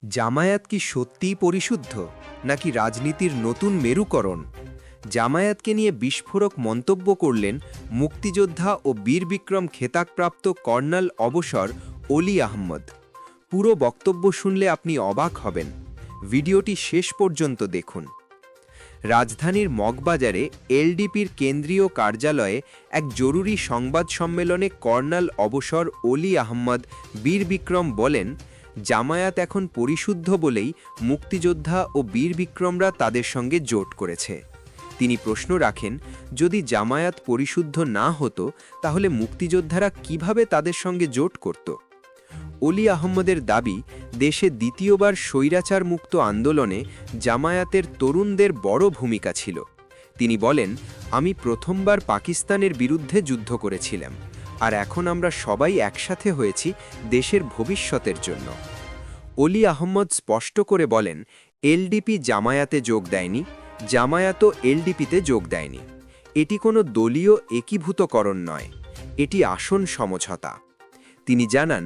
জামায়াত কি সত্যিই পরিশুদ্ধ নাকি রাজনীতির নতুন মেরুকরণ? জামায়াতকে নিয়ে বিস্ফোরক মন্তব্য করলেন মুক্তিযোদ্ধা ও বীর বিক্রম খেতাবপ্রাপ্ত কর্নেল অবসর অলি আহমদ। পুরো বক্তব্য শুনলে আপনি অবাক হবেন। ভিডিওটি শেষ পর্যন্ত দেখুন। রাজধানীর মগবাজারে এলডিপির কেন্দ্রীয় কার্যালয়ে এক জরুরি সংবাদ সম্মেলনে কর্নেল অবসর অলি আহমদ বীর বিক্রম বলেন, জামায়াত এখন পরিশুদ্ধ বলেই মুক্তিযোদ্ধা ও বীর বিক্রমরা তাদের সঙ্গে জোট করেছে। তিনি প্রশ্ন রাখেন, যদি জামায়াত পরিশুদ্ধ না হতো তাহলে মুক্তিযোদ্ধারা কিভাবে তাদের সঙ্গে জোট করত? অলি আহমদের দাবি, দেশে দ্বিতীয়বার স্বৈরাচার মুক্ত আন্দোলনে জামায়াতের তরুণদের বড় ভূমিকা ছিল। তিনি বলেন, আমি প্রথমবার পাকিস্তানের বিরুদ্ধে যুদ্ধ করেছিলাম, আর এখন আমরা সবাই একসাথে হয়েছি দেশের ভবিষ্যতের জন্য। অলি আহমদ স্পষ্ট করে বলেন, এলডিপি জামায়াতে যোগ দেয়নি, জামায়াতও এলডিপিতে যোগ দেয়নি। এটি কোনো দলীয় একীভূতকরণ নয়, এটি আসন সমঝোতা। তিনি জানান,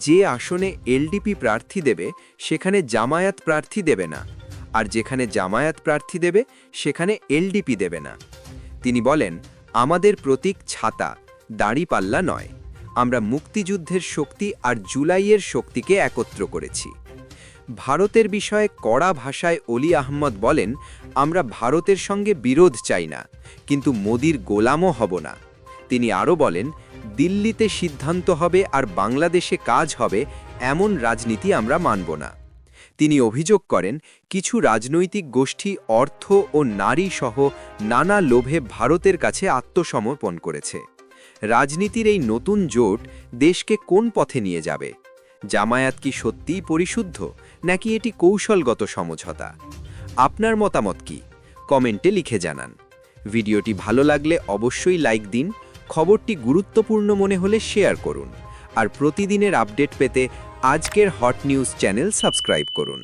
যে আসনে এলডিপি প্রার্থী দেবে সেখানে জামায়াত প্রার্থী দেবে না, আর যেখানে জামায়াত প্রার্থী দেবে সেখানে এলডিপি দেবে না। তিনি বলেন, আমাদের প্রতীক ছাতা, দাঁড়িপাল্লা নয়। আমরা মুক্তিযুদ্ধের শক্তি আর জুলাইয়ের শক্তিকে একত্র করেছি। ভারতের বিষয়ে কড়া ভাষায় অলি আহমদ বলেন, আমরা ভারতের সঙ্গে বিরোধ চাই না, কিন্তু মোদির গোলামও হব না। তিনি আরও বলেন, দিল্লিতে সিদ্ধান্ত হবে আর বাংলাদেশে কাজ হবে, এমন রাজনীতি আমরা মানব না। তিনি অভিযোগ করেন, কিছু রাজনৈতিক গোষ্ঠী অর্থ ও নারী সহ নানা লোভে ভারতের কাছে আত্মসমর্পণ করেছে। রাজনীতির এই নতুন জোট দেশকে কোন পথে নিয়ে যাবে? জামায়াত কি সত্যিই পরিশুদ্ধ নাকি এটি কৌশলগত সমঝোতা? আপনার মতামত কি? কমেন্টে লিখে জানান। ভিডিওটি ভালো লাগলে অবশ্যই লাইক দিন, খবরটি গুরুত্বপূর্ণ মনে হলে শেয়ার করুন, আর প্রতিদিনের আপডেট পেতে আজকের হট নিউজ চ্যানেল সাবস্ক্রাইব করুন।